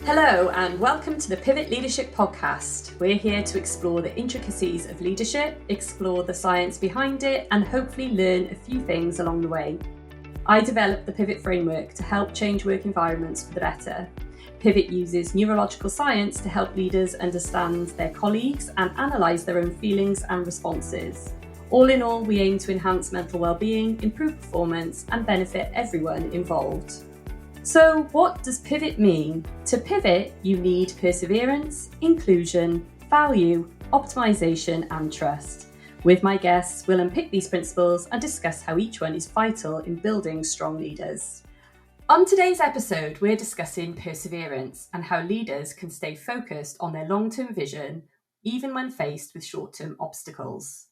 Hello and welcome to the Pivot Leadership Podcast. We're here to explore the intricacies of leadership, explore the science behind it, and hopefully learn a few things along the way. I developed the Pivot framework to help change work environments for the better. Pivot uses neurological science to help leaders understand their colleagues and analyse their own feelings and responses. All in all, we aim to enhance mental well-being, improve performance, and benefit everyone involved. So what does pivot mean? To pivot, you need perseverance, inclusion, value, optimization, and trust. With my guests, we'll unpick these principles and discuss how each one is vital in building strong leaders. On today's episode, we're discussing perseverance and how leaders can stay focused on their long-term vision, even when faced with short-term obstacles.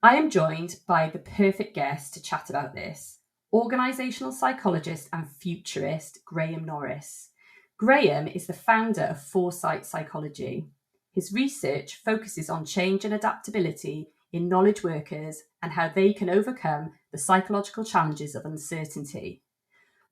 I am joined by the perfect guest to chat about this. Organisational psychologist and futurist Graham Norris. Graham is the founder of Foresight Psychology. His research focuses on change and adaptability in knowledge workers and how they can overcome the psychological challenges of uncertainty.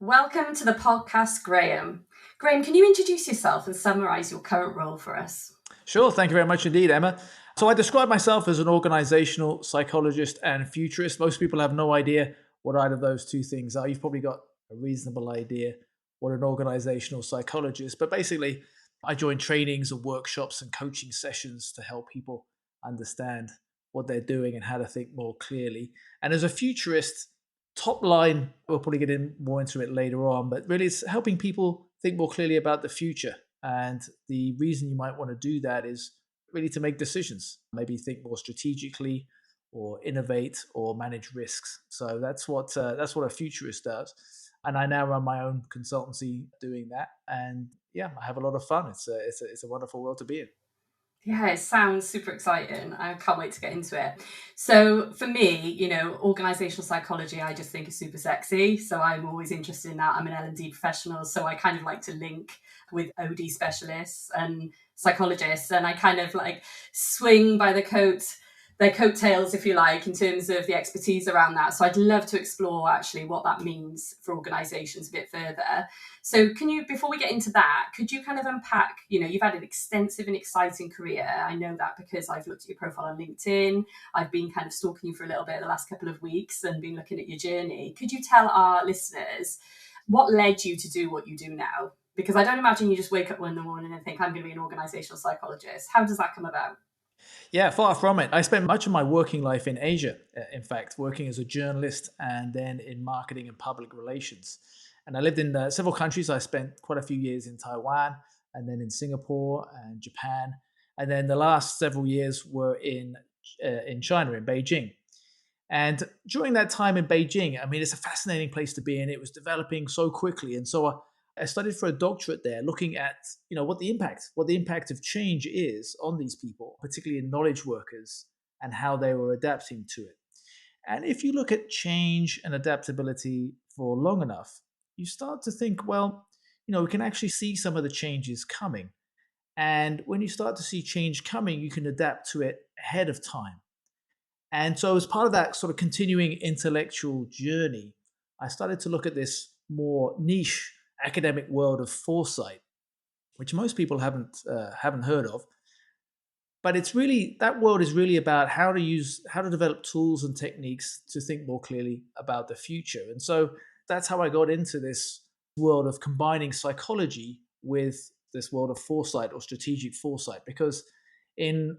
Welcome to the podcast, Graham. Graham, can you introduce yourself and summarise your current role for us? Sure, thank you very much indeed, Emma. So I describe myself as an organisational psychologist and futurist. Most people have no idea what either of those two things are. You've probably got a reasonable idea what an organizational psychologist, but basically I join trainings and workshops and coaching sessions to help people understand what they're doing and how to think more clearly. And as a futurist, top line, we'll probably get in more into it later on, but really it's helping people think more clearly about the future. And the reason you might want to do that is really to make decisions, maybe think more strategically, or innovate or manage risks. So that's what a futurist does. And I now run my own consultancy doing that. And yeah, I have a lot of fun. It's a wonderful world to be in. Yeah, it sounds super exciting. I can't wait to get into it. So for me, organizational psychology, I just think is super sexy. So I'm always interested in that. I'm an L&D professional. So I kind of like to link with OD specialists and psychologists. And I kind of like swing by their coattails, if you like, in terms of the expertise around that. So I'd love to explore actually what that means for organizations a bit further. So can you, before we get into that, could you kind of unpack, you've had an extensive and exciting career. I know that because I've looked at your profile on LinkedIn. I've been kind of stalking you for a little bit the last couple of weeks and been looking at your journey. Could you tell our listeners what led you to do what you do now? Because I don't imagine you just wake up one in the morning and think, I'm going to be an organizational psychologist. How does that come about? Yeah, far from it. I spent much of my working life in Asia, in fact, working as a journalist and then in marketing and public relations. And I lived in several countries. I spent quite a few years in Taiwan and then in Singapore and Japan. And then the last several years were in China, in Beijing. And during that time in Beijing, I mean, it's a fascinating place to be in. It was developing so quickly. And so I studied for a doctorate there, looking at what the impact of change is on these people, particularly in knowledge workers, and how they were adapting to it. And if you look at change and adaptability for long enough, you start to think, well, we can actually see some of the changes coming. And when you start to see change coming, you can adapt to it ahead of time. And so as part of that sort of continuing intellectual journey, I started to look at this more niche academic world of foresight, which most people haven't heard of. But it's really, that world is really about how to develop tools and techniques to think more clearly about the future. And so that's how I got into this world of combining psychology with this world of foresight or strategic foresight, because in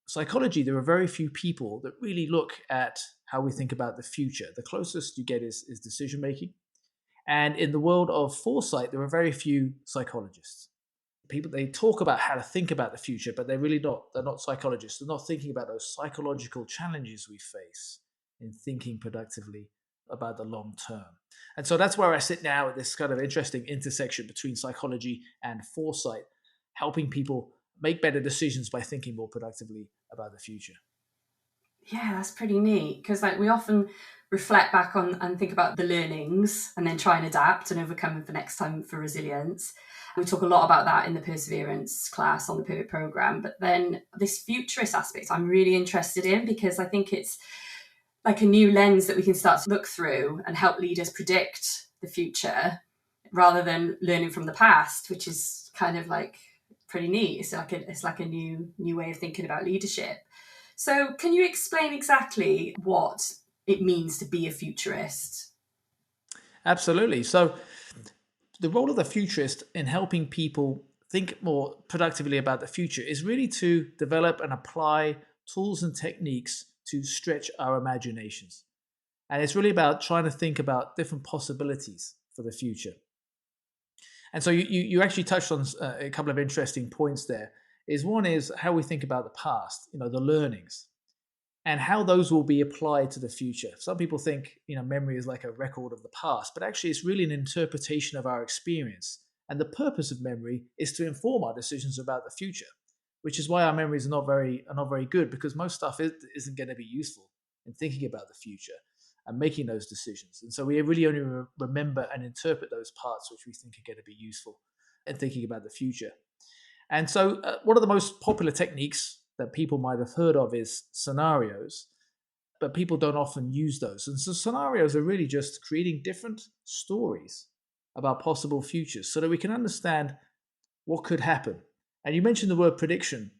psychology, there are very few people that really look at how we think about the future. The closest you get is decision making. And in the world of foresight, there are very few psychologists. People, they talk about how to think about the future, but they're not psychologists. They're not thinking about those psychological challenges we face in thinking productively about the long term. And so that's where I sit now at this kind of interesting intersection between psychology and foresight, helping people make better decisions by thinking more productively about the future. Yeah, that's pretty neat, because we often reflect back on and think about the learnings and then try and adapt and overcome them for next time for resilience. We talk a lot about that in the perseverance class on the Pivot program. But then this futurist aspect I'm really interested in, because I think it's like a new lens that we can start to look through and help leaders predict the future rather than learning from the past, which is kind of like pretty neat. It's like a new way of thinking about leadership. So can you explain exactly what it means to be a futurist? Absolutely. So the role of the futurist in helping people think more productively about the future is really to develop and apply tools and techniques to stretch our imaginations. And it's really about trying to think about different possibilities for the future. And so you actually touched on a couple of interesting points there. Is one is how we think about the past, the learnings, and how those will be applied to the future. Some people think, memory is like a record of the past, but actually it's really an interpretation of our experience. And the purpose of memory is to inform our decisions about the future, which is why our memories are not very good, because most stuff isn't going to be useful in thinking about the future and making those decisions. And so we really only remember and interpret those parts which we think are going to be useful in thinking about the future. And so one of the most popular techniques that people might have heard of is scenarios, but people don't often use those. And so scenarios are really just creating different stories about possible futures so that we can understand what could happen. And you mentioned the word prediction.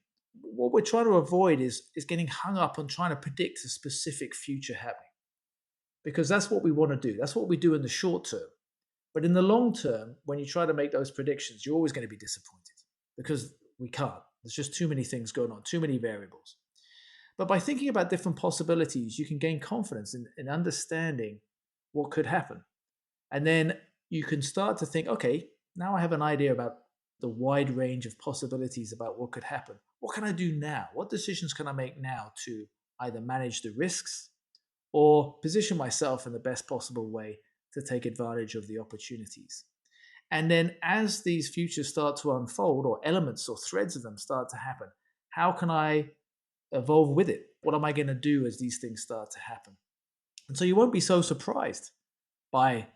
What we're trying to avoid is getting hung up on trying to predict a specific future happening, because that's what we want to do. That's what we do in the short term. But in the long term, when you try to make those predictions, you're always going to be disappointed because we can't. There's just too many things going on, too many variables. But by thinking about different possibilities, you can gain confidence in understanding what could happen. And then you can start to think, okay, now I have an idea about the wide range of possibilities about what could happen. What can I do now? What decisions can I make now to either manage the risks or position myself in the best possible way to take advantage of the opportunities? And then as these futures start to unfold, or elements or threads of them start to happen, how can I evolve with it? What am I going to do as these things start to happen? And so you won't be so surprised by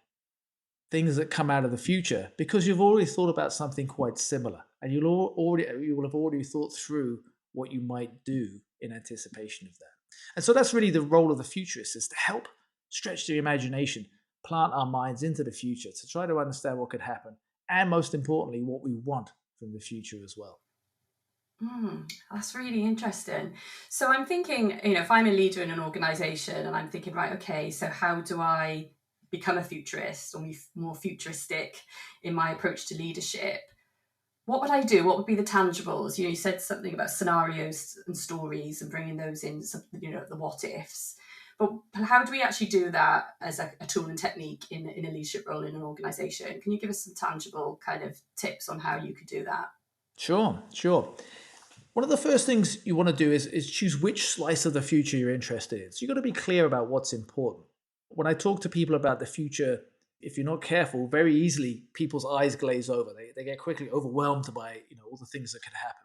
things that come out of the future, because you've already thought about something quite similar, and you will have already thought through what you might do in anticipation of that. And so that's really the role of the futurist, is to help stretch the imagination, plant our minds into the future to try to understand what could happen, and most importantly, what we want from the future as well. That's really interesting. So I'm thinking, if I'm a leader in an organization and I'm thinking, right, okay, so how do I become a futurist or be more futuristic in my approach to leadership? What would I do? What would be the tangibles? You said something about scenarios and stories and bringing those in, the what ifs. But how do we actually do that as a tool and technique in a leadership role in an organization? Can you give us some tangible kind of tips on how you could do that? Sure. One of the first things you want to do is choose which slice of the future you're interested in. So you've got to be clear about what's important. When I talk to people about the future, if you're not careful, very easily people's eyes glaze over. They get quickly overwhelmed by all the things that could happen.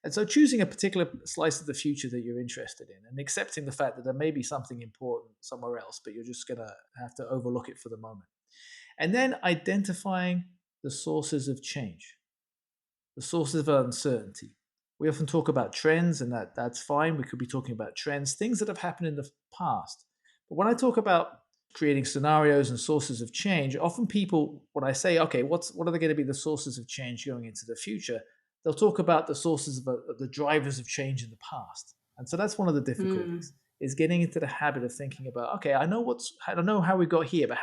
And so choosing a particular slice of the future that you're interested in, and accepting the fact that there may be something important somewhere else, but you're just going to have to overlook it for the moment. And then identifying the sources of change, the sources of uncertainty. We often talk about trends, and that's fine. We could be talking about trends, things that have happened in the past. But when I talk about creating scenarios and sources of change, often people, when I say, okay, what are they going to be the sources of change going into the future? They'll talk about the sources of the drivers of change in the past. And so that's one of the difficulties, is getting into the habit of thinking about, okay, I don't know how we got here, but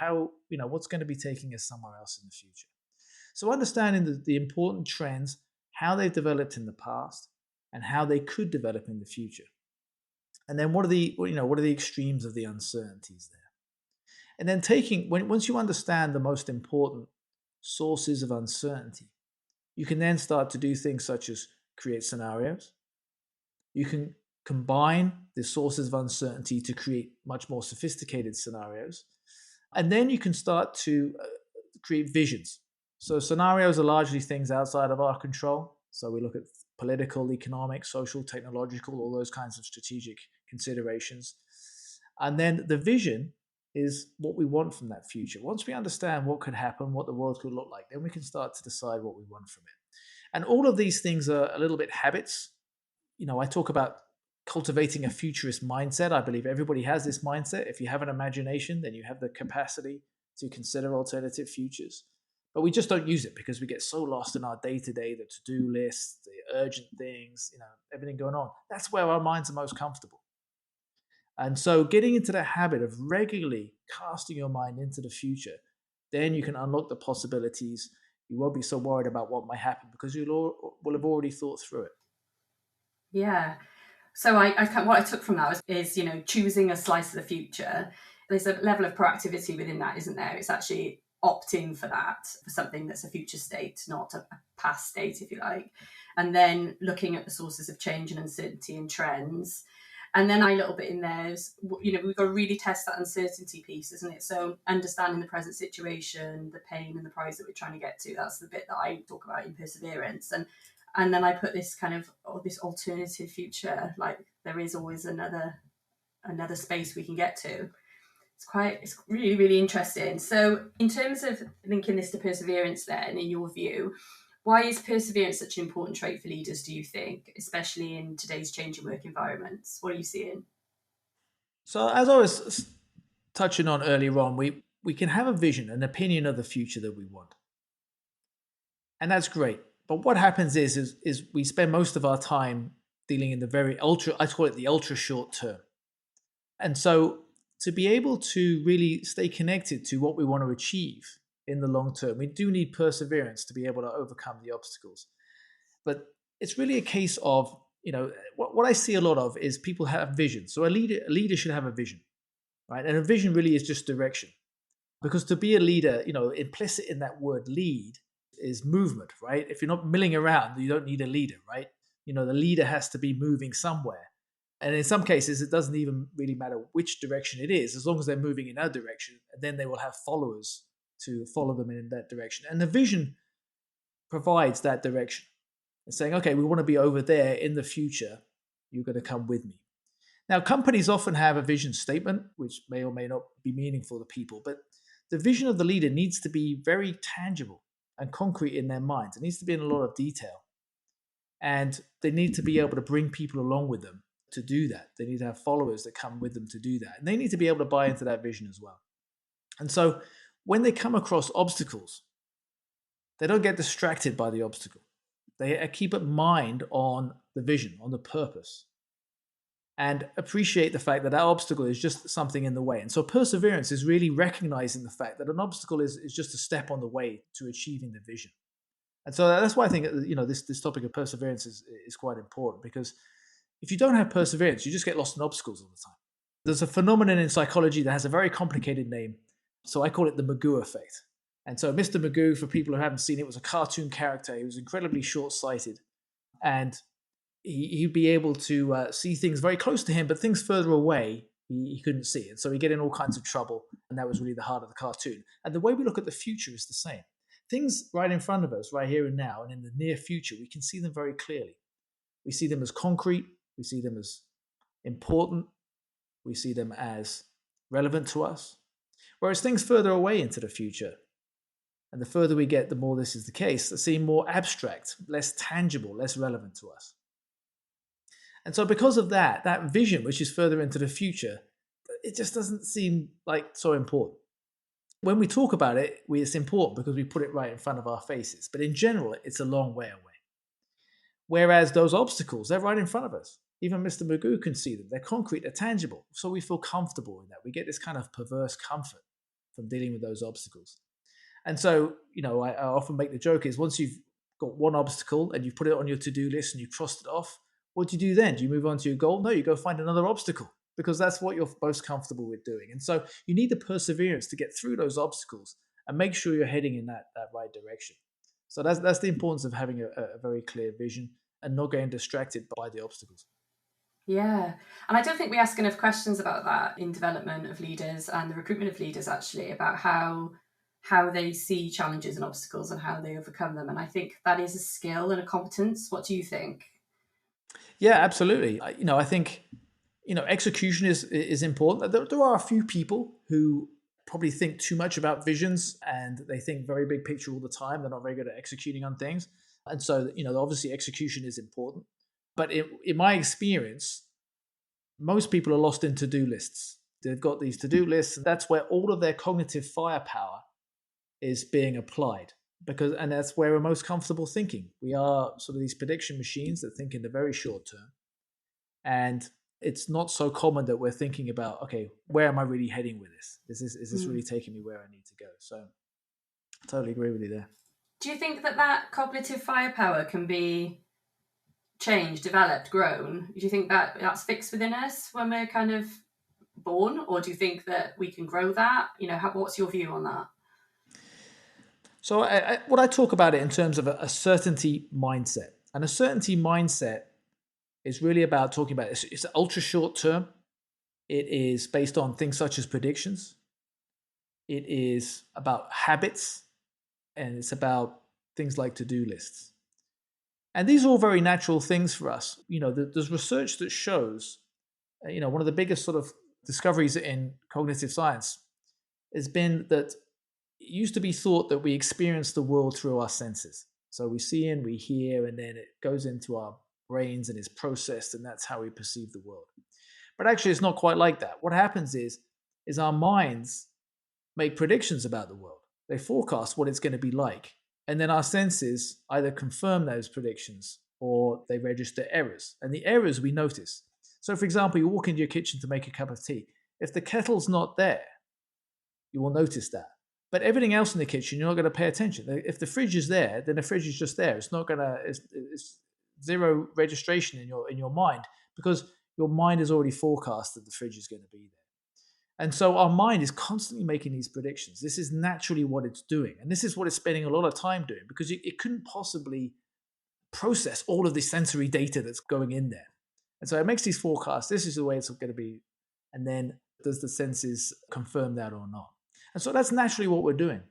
what's going to be taking us somewhere else in the future. So understanding the important trends, how they've developed in the past, and how they could develop in the future. And then what are the extremes of the uncertainties there? And then once you understand the most important sources of uncertainty, you can then start to do things such as create scenarios. You can combine the sources of uncertainty to create much more sophisticated scenarios. And then you can start to create visions. So scenarios are largely things outside of our control. So we look at political, economic, social, technological, all those kinds of strategic considerations. And then the vision is what we want from that future. Once we understand what could happen, what the world could look like, then we can start to decide what we want from it. And all of these things are a little bit habits. I talk about cultivating a futurist mindset. I believe everybody has this mindset. If you have an imagination, then you have the capacity to consider alternative futures. But we just don't use it because we get so lost in our day-to-day, the to-do lists, the urgent things, everything going on. That's where our minds are most comfortable. And so getting into the habit of regularly casting your mind into the future, then you can unlock the possibilities. You won't be so worried about what might happen because you will have already thought through it. Yeah. So what I took from that is choosing a slice of the future. There's a level of proactivity within that, isn't there? It's actually opting for that, for something that's a future state, not a past state, if you like. And then looking at the sources of change and uncertainty and trends. And then a little bit in there is, we've got to really test that uncertainty piece, isn't it? So understanding the present situation, the pain and the prize that we're trying to get to, that's the bit that I talk about in perseverance. And then I put this kind of this alternative future, like there is always another space we can get to. It's really, really interesting. So in terms of linking this to perseverance then, in your view, why is perseverance such an important trait for leaders, do you think, especially in today's changing work environments? What are you seeing? So as I was touching on earlier on, we can have a vision, an opinion of the future that we want. And that's great. But what happens is we spend most of our time dealing in the very I call it the ultra short term. And so to be able to really stay connected to what we want to achieve in the long term, we do need perseverance to be able to overcome the obstacles. But it's really a case of, what I see a lot of is people have vision. So a leader should have a vision, right? And a vision really is just direction. Because to be a leader, implicit in that word lead is movement, right? If you're not milling around, you don't need a leader, right? The leader has to be moving somewhere. And in some cases, it doesn't even really matter which direction it is, as long as they're moving in that direction, and then they will have followers to follow them in that direction. And the vision provides that direction. It's saying, okay, we want to be over there in the future. You're going to come with me. Now, companies often have a vision statement, which may or may not be meaningful to people, but the vision of the leader needs to be very tangible and concrete in their minds. It needs to be in a lot of detail. And they need to be able to bring people along with them to do that. They need to have followers that come with them to do that. And they need to be able to buy into that vision as well. And so when they come across obstacles, they don't get distracted by the obstacle. They keep a mind on the vision, on the purpose, and appreciate the fact that that obstacle is just something in the way. And so perseverance is really recognizing the fact that an obstacle is just a step on the way to achieving the vision. And so that's why I think, this topic of perseverance is quite important, because if you don't have perseverance, you just get lost in obstacles all the time. There's a phenomenon in psychology that has a very complicated name. So I call it the Magoo effect. And so Mr. Magoo, for people who haven't seen it, was a cartoon character. He was incredibly short-sighted. And he'd be able to see things very close to him, but things further away, he couldn't see. And so he'd get in all kinds of trouble. And that was really the heart of the cartoon. And the way we look at the future is the same. Things right in front of us, right here and now, and in the near future, we can see them very clearly. We see them as concrete. We see them as important. We see them as relevant to us. Whereas things further away into the future, and the further we get, the more this is the case, they seem more abstract, less tangible, less relevant to us. And so because of that vision, which is further into the future, it just doesn't seem like so important. When we talk about it, it's important because we put it right in front of our faces. But in general, it's a long way away. Whereas those obstacles, they're right in front of us. Even Mr. Magoo can see them. They're concrete, they're tangible. So we feel comfortable in that. We get this kind of perverse comfort from dealing with those obstacles. And so, I often make the joke is once you've got one obstacle and you've put it on your to-do list and you've crossed it off, what do you do then? Do you move on to your goal? No, you go find another obstacle, because that's what you're most comfortable with doing. And so you need the perseverance to get through those obstacles and make sure you're heading in that right direction. So that's the importance of having a very clear vision and not getting distracted by the obstacles. Yeah. And I don't think we ask enough questions about that in development of leaders and the recruitment of leaders, actually, about how they see challenges and obstacles and how they overcome them. And I think that is a skill and a competence. What do you think? Yeah, absolutely. I think, execution is important. There are a few people who probably think too much about visions and they think very big picture all the time. They're not very good at executing on things. And so, obviously execution is important. But in my experience, most people are lost in to-do lists. They've got these to-do lists, and that's where all of their cognitive firepower is being applied. and that's where we're most comfortable thinking. We are sort of these prediction machines that think in the very short term. And it's not so common that we're thinking about, okay, where am I really heading with this? Is this really taking me where I need to go? So I totally agree with you there. Do you think that cognitive firepower can be changed, developed, grown? Do you think that that's fixed within us when we're kind of born, or do you think that we can grow that? What's your view on that? So what I talk about it in terms of a certainty mindset. And a certainty mindset is really about talking about it's ultra short term. It is based on things such as predictions. It is about habits, and it's about things like to-do lists. And these are all very natural things for us. There's research that shows, one of the biggest sort of discoveries in cognitive science has been that it used to be thought that we experience the world through our senses. So we see and we hear, and then it goes into our brains and is processed, and that's how we perceive the world. But actually, it's not quite like that. What happens is our minds make predictions about the world. They forecast what it's going to be like. And then our senses either confirm those predictions or they register errors. And the errors we notice. So, for example, you walk into your kitchen to make a cup of tea. If the kettle's not there, you will notice that. But everything else in the kitchen, you're not going to pay attention. If the fridge is there, then the fridge is just there. It's not going to. It's zero registration in your mind, because your mind has already forecast that the fridge is going to be there. And so our mind is constantly making these predictions. This is naturally what it's doing. And this is what it's spending a lot of time doing, because it couldn't possibly process all of the sensory data that's going in there. And so it makes these forecasts. This is the way it's going to be. And then does the senses confirm that or not? And so that's naturally what we're doing.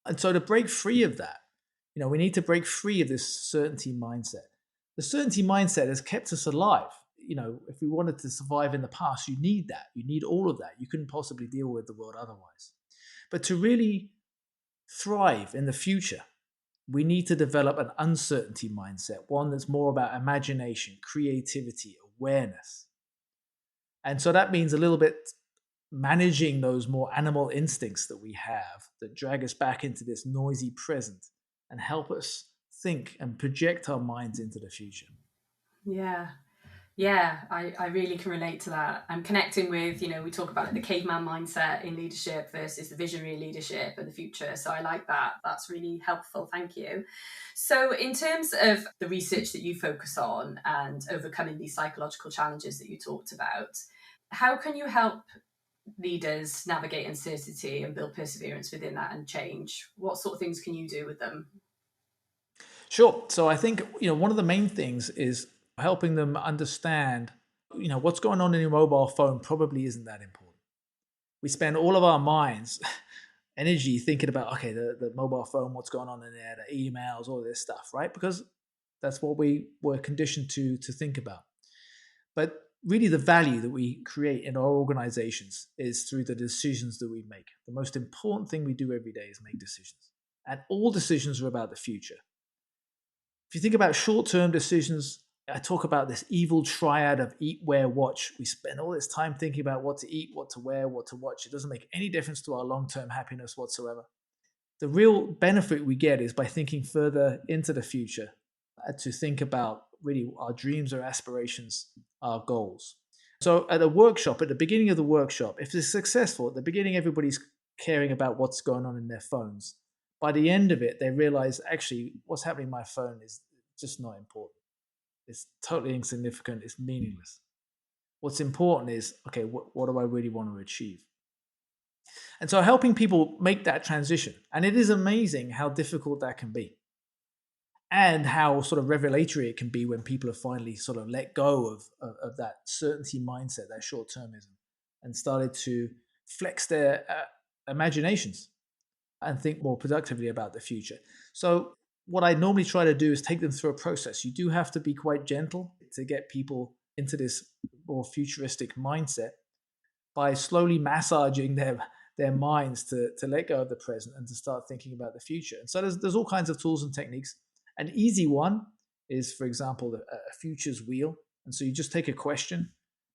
And so to break free of that, we need to break free of this certainty mindset. The certainty mindset has kept us alive. If we wanted to survive in the past, you need that. You need all of that. You couldn't possibly deal with the world otherwise. But to really thrive in the future, we need to develop an uncertainty mindset, one that's more about imagination, creativity, awareness. And so that means a little bit managing those more animal instincts that we have that drag us back into this noisy present and help us think and project our minds into the future. Yeah, I really can relate to that. I'm connecting with, we talk about the caveman mindset in leadership versus the visionary leadership and the future. So I like that. That's really helpful. Thank you. So in terms of the research that you focus on and overcoming these psychological challenges that you talked about, how can you help leaders navigate uncertainty and build perseverance within that and change? What sort of things can you do with them? Sure. So I think, one of the main things is helping them understand, what's going on in your mobile phone probably isn't that important. We spend all of our minds, energy thinking about, okay, the mobile phone, what's going on in there, the emails, all this stuff, right? Because that's what we were conditioned to think about. But really the value that we create in our organizations is through the decisions that we make. The most important thing we do every day is make decisions. And all decisions are about the future. If you think about short-term decisions, I talk about this evil triad of eat, wear, watch. We spend all this time thinking about what to eat, what to wear, what to watch. It doesn't make any difference to our long-term happiness whatsoever. The real benefit we get is by thinking further into the future, to think about really our dreams, our aspirations, our goals. So at a workshop, at the beginning of the workshop, if it's successful, at the beginning everybody's caring about what's going on in their phones. By the end of it, they realize actually what's happening in my phone is just not important. It's totally insignificant. It's meaningless. What's important is, okay, what do I really want to achieve? And so helping people make that transition. And it is amazing how difficult that can be. And how sort of revelatory it can be when people have finally sort of let go of that certainty mindset, that short-termism, and started to flex their imaginations and think more productively about the future. So what I normally try to do is take them through a process. You do have to be quite gentle to get people into this more futuristic mindset by slowly massaging their minds to let go of the present and to start thinking about the future. And so there's all kinds of tools and techniques. An easy one is, for example, a futures wheel. And so you just take a question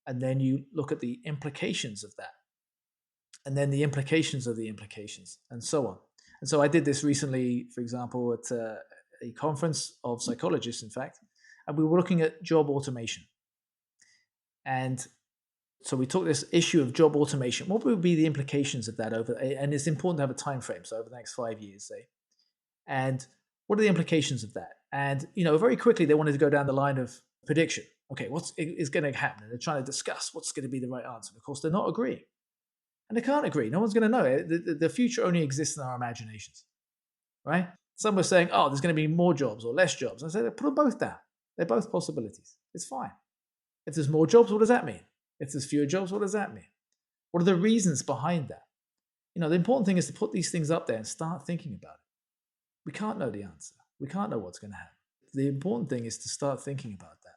and then you look at the implications of that. And then the implications of the implications and so on. And so I did this recently, for example, at a conference of psychologists, in fact, and we were looking at job automation. And so we took this issue of job automation. What would be the implications of that over? And it's important to have a time frame, so over the next 5 years, say. And what are the implications of that? And very quickly they wanted to go down the line of prediction. Okay, what is going to happen? And they're trying to discuss what's going to be the right answer. Of course, they're not agreeing, and they can't agree. No one's going to know it. The future only exists in our imaginations, right? Some were saying, "Oh, there's going to be more jobs or less jobs." I said, "Put them both down. They're both possibilities. It's fine. If there's more jobs, what does that mean? If there's fewer jobs, what does that mean? What are the reasons behind that?" The important thing is to put these things up there and start thinking about it. We can't know the answer. We can't know what's going to happen. The important thing is to start thinking about that.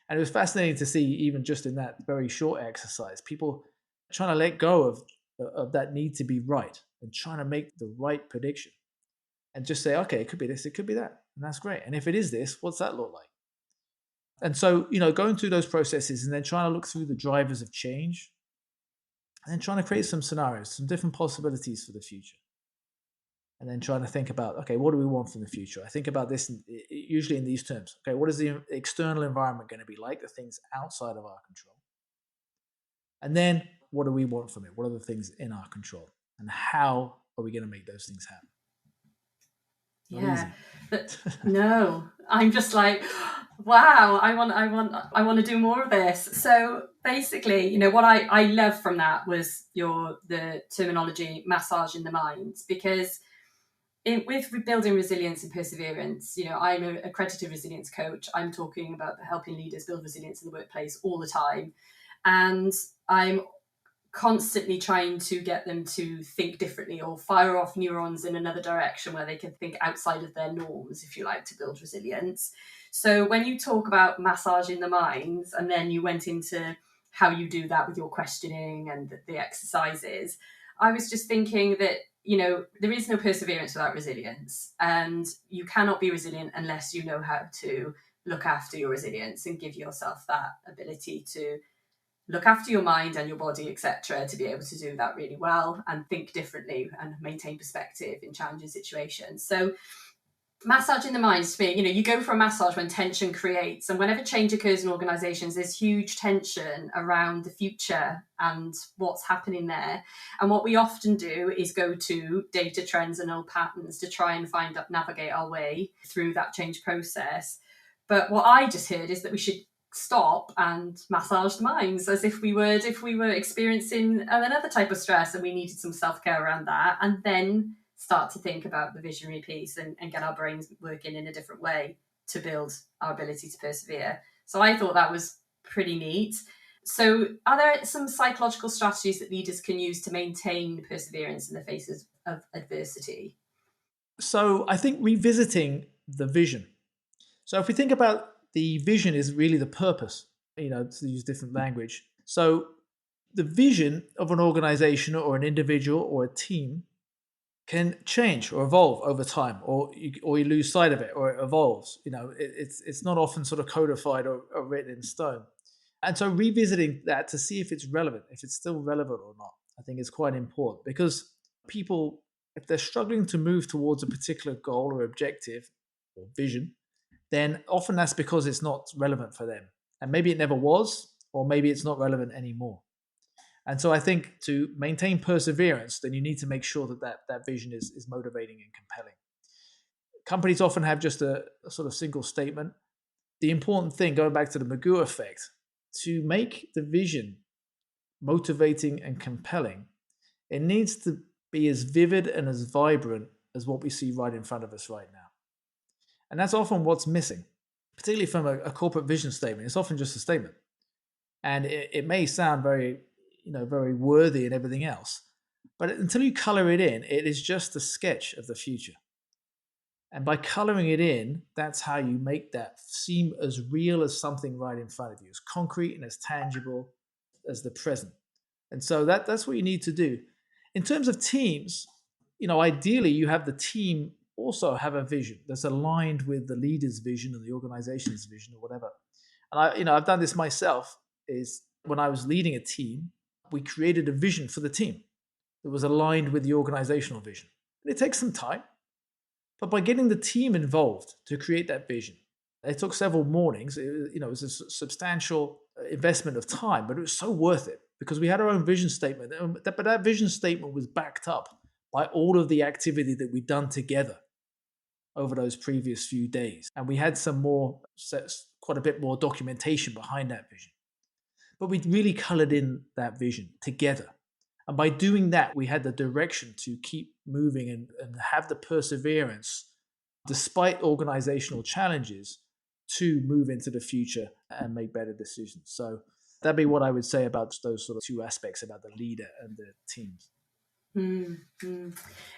And it was fascinating to see, even just in that very short exercise, people trying to let go of that need to be right and trying to make the right prediction and just say, okay, it could be this, it could be that. And that's great. And if it is this, what's that look like? And so, going through those processes and then trying to look through the drivers of change and then trying to create some scenarios, some different possibilities for the future. And then trying to think about, okay, what do we want from the future? I think about this usually in these terms. Okay, what is the external environment going to be like, the things outside of our control? And then what do we want from it? What are the things in our control? And how are we going to make those things happen? No, I'm just like, wow, I want to do more of this. So basically, what I love from that was the terminology massaging the mind, because with building resilience and perseverance, I'm an accredited resilience coach. I'm talking about helping leaders build resilience in the workplace all the time. And I'm constantly trying to get them to think differently or fire off neurons in another direction where they can think outside of their norms, if you like, to build resilience. So when you talk about massaging the minds, and then you went into how you do that with your questioning and the exercises, I was just thinking that there is no perseverance without resilience, and you cannot be resilient unless you know how to look after your resilience and give yourself that ability to look after your mind and your body, etc., to be able to do that really well and think differently and maintain perspective in challenging situations. So massaging the mind, to me, you go for a massage when tension creates, and whenever change occurs in organizations, there's huge tension around the future and what's happening there. And what we often do is go to data, trends and old patterns to try and navigate our way through that change process. But what I just heard is that we should stop and massage the minds as if we were experiencing another type of stress, and we needed some self-care around that, and then start to think about the visionary piece and get our brains working in a different way to build our ability to persevere. So I thought that was pretty neat. So are there some psychological strategies that leaders can use to maintain perseverance in the face of adversity? So I think revisiting the vision. So if we think about the vision is really the purpose, to use different language. So the vision of an organization or an individual or a team can change or evolve over time, or you lose sight of it, or it evolves. It's not often sort of codified or written in stone. And so revisiting that to see if it's relevant, if it's still relevant or not, I think is quite important, because people, if they're struggling to move towards a particular goal or objective or vision, then often that's because it's not relevant for them. And maybe it never was, or maybe it's not relevant anymore. And so I think to maintain perseverance, then you need to make sure that vision is motivating and compelling. Companies often have just a sort of single statement. The important thing, going back to the Magoo effect, to make the vision motivating and compelling, it needs to be as vivid and as vibrant as what we see right in front of us right now. And that's often what's missing, particularly from a corporate vision statement. It's often just a statement. And it may sound very worthy and everything else, but until you color it in, it is just a sketch of the future. And by coloring it in, that's how you make that seem as real as something right in front of you, as concrete and as tangible as the present. And so that's what you need to do. In terms of teams, ideally you have the team also have a vision that's aligned with the leader's vision or the organization's vision or whatever. And I've done this myself. Is when I was leading a team, we created a vision for the team that was aligned with the organizational vision. And it takes some time. But by getting the team involved to create that vision, it took several mornings. It was a substantial investment of time, but it was so worth it because we had our own vision statement. But that vision statement was backed up by all of the activity that we'd done together over those previous few days. And we had quite a bit more documentation behind that vision. But we really colored in that vision together. And by doing that, we had the direction to keep moving and have the perseverance, despite organizational challenges, to move into the future and make better decisions. So that'd be what I would say about those sort of two aspects about the leader and the teams. Mm-hmm.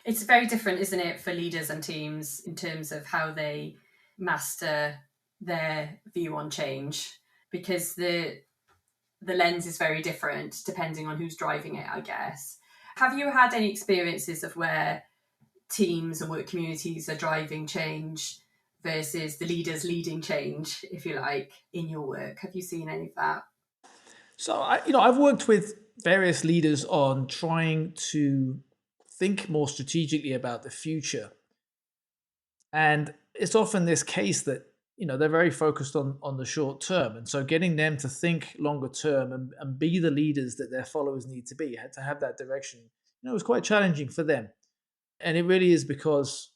It's very different, isn't it, for leaders and teams in terms of how they master their view on change, because the lens is very different depending on who's driving it, I guess. Have you had any experiences of where teams and work communities are driving change versus the leaders leading change, if you like, in your work? Have you seen any of that? So I've worked with various leaders on trying to think more strategically about the future. And it's often this case that, they're very focused on the short term. And so getting them to think longer term and be the leaders that their followers need to be, had to have that direction, it was quite challenging for them. And it really is because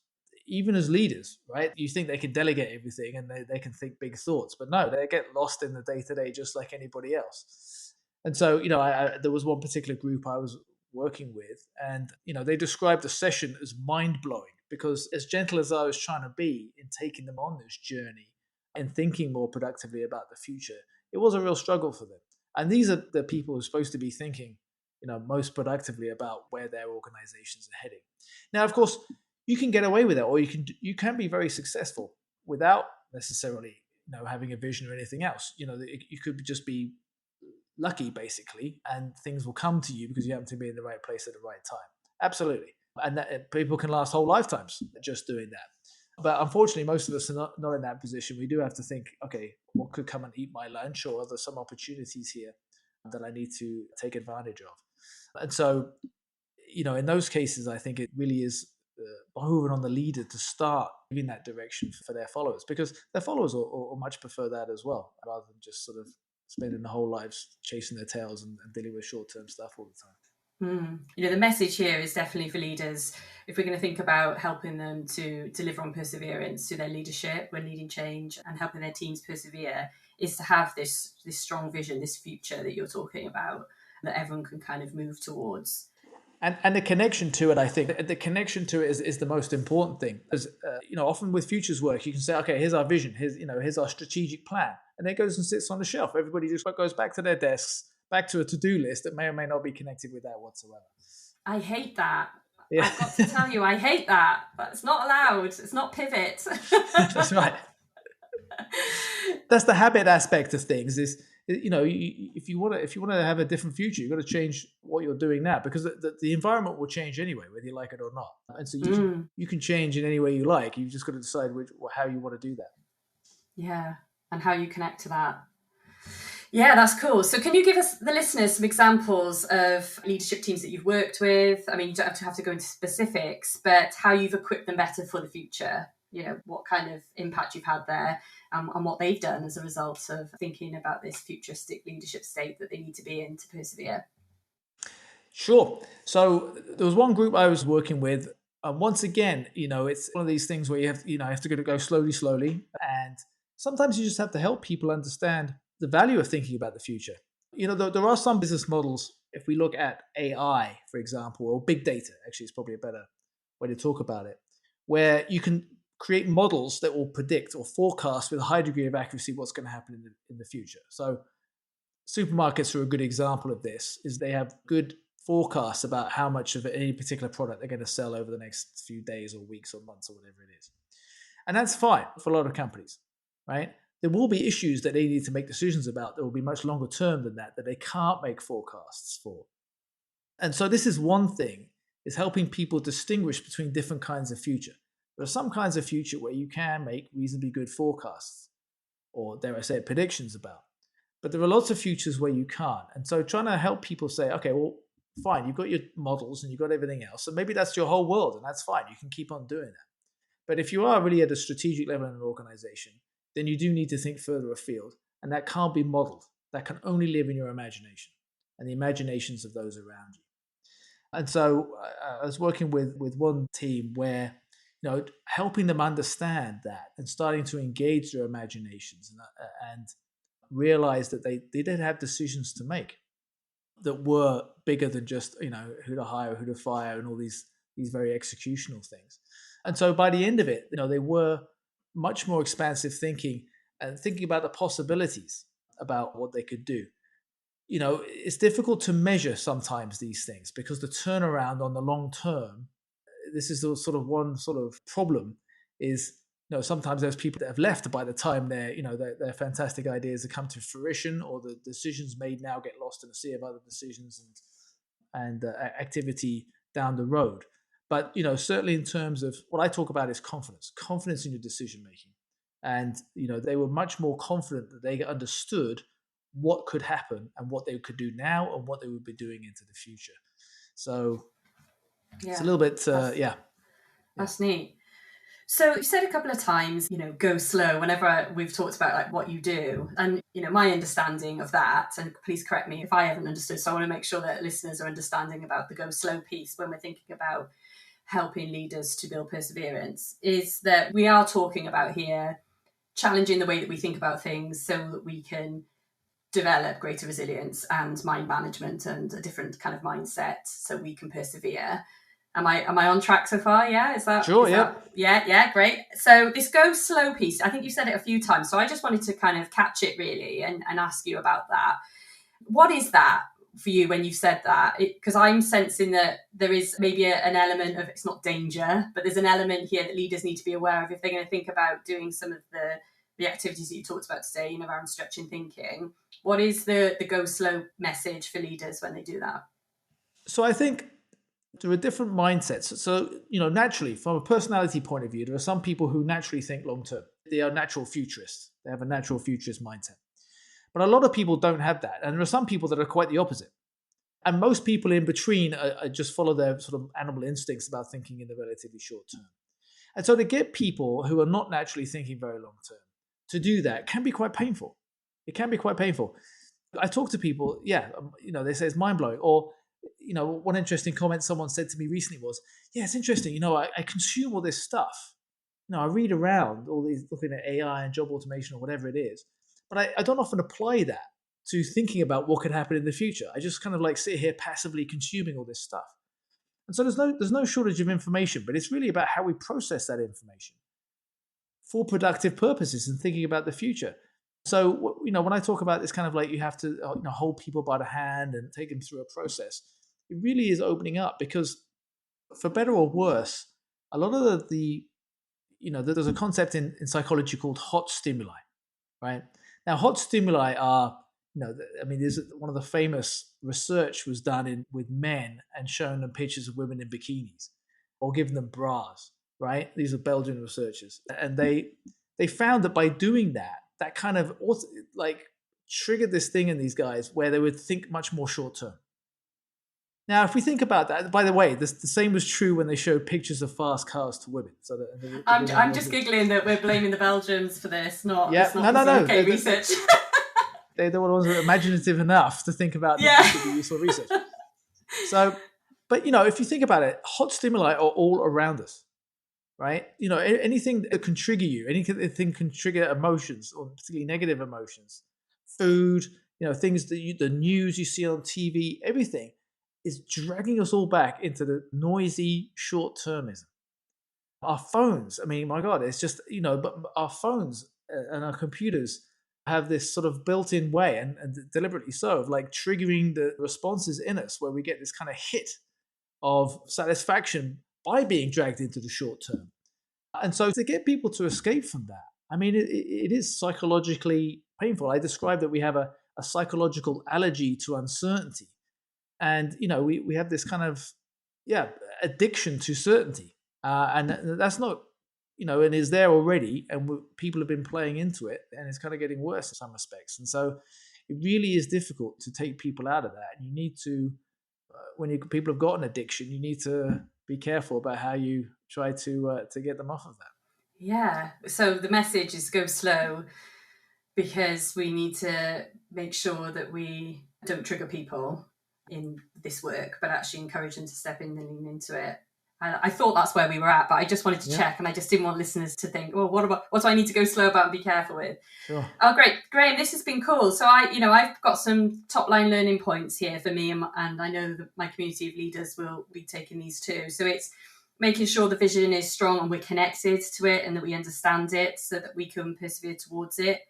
even as leaders, right, you think they can delegate everything and they can think big thoughts, but no, they get lost in the day-to-day just like anybody else. And so, there was one particular group I was working with, and, they described the session as mind-blowing because as gentle as I was trying to be in taking them on this journey and thinking more productively about the future, it was a real struggle for them. And these are the people who are supposed to be thinking, most productively about where their organizations are heading. Now, of course, you can get away with it, or you can be very successful without necessarily, having a vision or anything else. You could just be lucky, basically, and things will come to you because you happen to be in the right place at the right time. Absolutely. And people can last whole lifetimes just doing that. But unfortunately, most of us are not in that position. We do have to think, okay, what could come and eat my lunch, or are there some opportunities here that I need to take advantage of? And so, in those cases, I think it really is behooving on the leader to start giving that direction for their followers, because their followers will much prefer that as well, rather than just sort of spending their whole lives chasing their tails and dealing with short-term stuff all the time. The message here is definitely for leaders, if we're going to think about helping them to deliver on perseverance through their leadership when leading change and helping their teams persevere, is to have this strong vision, this future that you're talking about, that everyone can kind of move towards. And the connection to it, I think, the connection to it is the most important thing. Because, often with futures work, you can say, okay, here's our vision, here's our strategic plan. And then it goes and sits on the shelf. Everybody just goes back to their desks, back to a to-do list that may or may not be connected with that whatsoever. I hate that. Yeah. I've got to tell you, I hate that. That's not allowed. It's not pivot. That's right. That's the habit aspect of things. Is if you want to have a different future, you've got to change what you're doing now, because the environment will change anyway, whether you like it or not. And so you can change in any way you like. You've just got to decide how you want to do that. Yeah, and how you connect to that. Yeah, that's cool. So can you give us, the listeners, some examples of leadership teams that you've worked with? I mean, you don't have to go into specifics, but how you've equipped them better for the future. What kind of impact you've had there, and what they've done as a result of thinking about this futuristic leadership state that they need to be in to persevere. Sure. So there was one group I was working with. Once again, it's one of these things where you have to go slowly. And sometimes you just have to help people understand the value of thinking about the future. There are some business models, if we look at AI, for example, or big data, actually, it's probably a better way to talk about it, where you can create models that will predict or forecast with a high degree of accuracy what's going to happen in the future. So supermarkets are a good example of this, is they have good forecasts about how much of any particular product they're going to sell over the next few days or weeks or months or whatever it is. And that's fine for a lot of companies, right? There will be issues that they need to make decisions about that will be much longer term than that they can't make forecasts for. And so this is one thing, is helping people distinguish between different kinds of future. There are some kinds of future where you can make reasonably good forecasts, or dare I say predictions about. But there are lots of futures where you can't. And so trying to help people say, okay, well, fine, you've got your models and you've got everything else. So maybe that's your whole world, and that's fine. You can keep on doing that. But if you are really at a strategic level in an organization, then you do need to think further afield. And that can't be modeled. That can only live in your imagination and the imaginations of those around you. And so I was working with one team where, helping them understand that and starting to engage their imaginations and realize that they did have decisions to make that were bigger than just, who to hire, who to fire, and all these very executional things. And so by the end of it, they were much more expansive thinking and thinking about the possibilities about what they could do. It's difficult to measure sometimes these things because the turnaround on the long term, this is the sort of one sort of problem is, sometimes there's people that have left by the time their fantastic ideas have come to fruition, or the decisions made now get lost in a sea of other decisions and activity down the road. But, certainly in terms of what I talk about is confidence in your decision making. And, they were much more confident that they understood what could happen and what they could do now and what they would be doing into the future. So it's a little bit, That's neat. So you said a couple of times, go slow whenever we've talked about like what you do. And, my understanding of that, and please correct me if I haven't understood. So I want to make sure that listeners are understanding about the go slow piece when we're thinking about helping leaders to build perseverance, is that we are talking about here challenging the way that we think about things so that we can develop greater resilience and mind management and a different kind of mindset so we can persevere. Am I on track so far? Yeah, is that sure? Yeah, great. So this go slow piece, I think you said it a few times, so I just wanted to kind of catch it really and ask you about that. What is that for you when you've said that? Because I'm sensing that there is maybe an element of, it's not danger, but there's an element here that leaders need to be aware of if they're going to think about doing some of the activities that you talked about today, around stretching thinking. What is the go slow message for leaders when they do that? So I think there are different mindsets. So, naturally, from a personality point of view, there are some people who naturally think long term. They are natural futurists. They have a natural futurist mindset. But a lot of people don't have that. And there are some people that are quite the opposite. And most people in between just follow their sort of animal instincts about thinking in the relatively short term. And so to get people who are not naturally thinking very long term to do that can be quite painful. It can be quite painful. I talk to people, they say it's mind blowing. Or, one interesting comment someone said to me recently was, yeah, it's interesting. I consume all this stuff. I read around all these, looking at AI and job automation or whatever it is, but I don't often apply that to thinking about what could happen in the future. I just kind of like sit here passively consuming all this stuff. And so there's no shortage of information, but it's really about how we process that information for productive purposes and thinking about the future. So, when I talk about this kind of like you have to hold people by the hand and take them through a process, it really is opening up because for better or worse, a lot of there's a concept in psychology called hot stimuli, right? Now, hot stimuli are, there's one of the famous research was done with men and shown them pictures of women in bikinis or giving them bras, right? These are Belgian researchers. And they found that by doing that kind of like triggered this thing in these guys where they would think much more short term. Now, if we think about that, by the way, the same was true when they showed pictures of fast cars to women. So I'm just giggling that we're blaming the Belgians for this, not no. Okay, research. They were ones that were imaginative enough to think about this could be useful research. So, but if you think about it, hot stimuli are all around us, right? Anything that can trigger you, anything can trigger emotions, or particularly negative emotions. Food, things that the news you see on TV, everything is dragging us all back into the noisy short-termism. Our phones, my God, it's just, but our phones and our computers have this sort of built-in way, and deliberately so, of like triggering the responses in us where we get this kind of hit of satisfaction by being dragged into the short term. And so to get people to escape from that, it is psychologically painful. I described that we have a psychological allergy to uncertainty. And, we have this kind of, addiction to certainty. And that's not, and is there already. And people have been playing into it, and it's kind of getting worse in some respects. And so it really is difficult to take people out of that. And you need to when people have got an addiction, you need to be careful about how you try to get them off of that. Yeah. So the message is go slow, because we need to make sure that we don't trigger people in this work, but actually encourage them to step in and lean into it. And I thought that's where we were at, but I just wanted to check, and I just didn't want listeners to think, oh, what do I need to go slow about and be careful with? Sure. Oh, great. Graham, this has been cool. So I've got some top line learning points here for me, and I know that my community of leaders will be taking these too. So it's making sure the vision is strong and we're connected to it and that we understand it so that we can persevere towards it.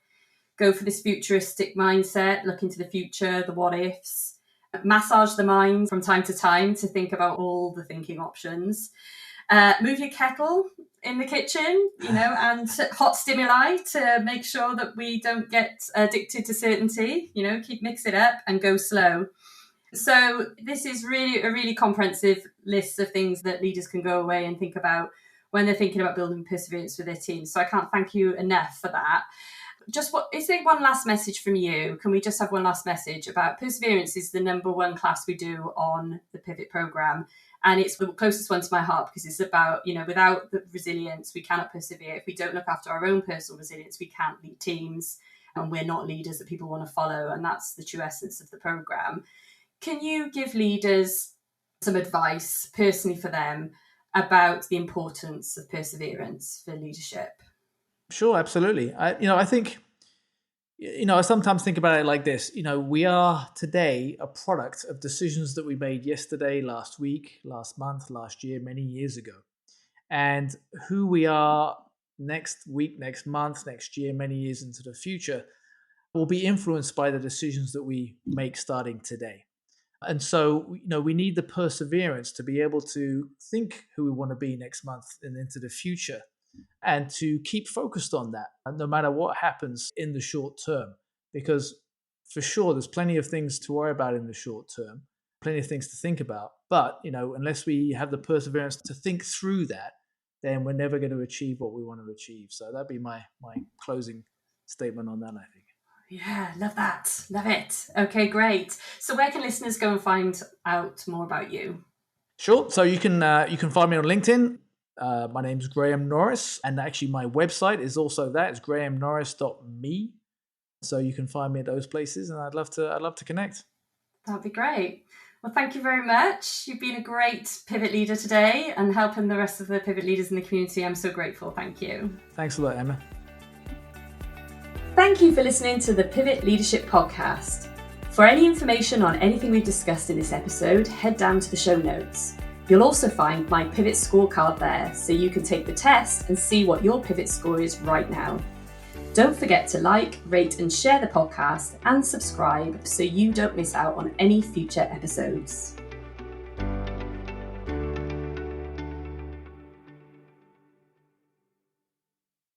Go for this futuristic mindset, look into the future, the what ifs, massage the mind from time to time to think about all the thinking options. Move your kettle in the kitchen, and hot stimuli to make sure that we don't get addicted to certainty, mix it up and go slow. So this is really a really comprehensive list of things that leaders can go away and think about when they're thinking about building perseverance for their teams. So I can't thank you enough for that. Is there one last message from you? Can we just have one last message about perseverance? Is the number one class we do on the Pivot program. And it's the closest one to my heart because it's about, without the resilience, we cannot persevere. If we don't look after our own personal resilience, we can't lead teams, and we're not leaders that people want to follow. And that's the true essence of the program. Can you give leaders some advice personally for them about the importance of perseverance for leadership? Sure, absolutely. I think, I sometimes think about it like this. We are today a product of decisions that we made yesterday, last week, last month, last year, many years ago. And who we are next week, next month, next year, many years into the future will be influenced by the decisions that we make starting today. And so, we need the perseverance to be able to think who we want to be next month and into the future, and to keep focused on that, no matter what happens in the short term. Because for sure, there's plenty of things to worry about in the short term, plenty of things to think about. But, unless we have the perseverance to think through that, then we're never going to achieve what we want to achieve. So that'd be my closing statement on that, I think. Yeah, love that. Love it. Okay, great. So where can listeners go and find out more about you? Sure. So you can find me on LinkedIn. My name's Graham Norris, and actually my website is also that. It's grahamnorris.me. So you can find me at those places, and I'd love to connect. That'd be great. Well, thank you very much. You've been a great pivot leader today and helping the rest of the pivot leaders in the community. I'm so grateful. Thank you. Thanks a lot, Emma. Thank you for listening to the Pivot Leadership Podcast. For any information on anything we've discussed in this episode, head down to the show notes. You'll also find my Pivot scorecard there, so you can take the test and see what your Pivot score is right now. Don't forget to like, rate and share the podcast and subscribe so you don't miss out on any future episodes.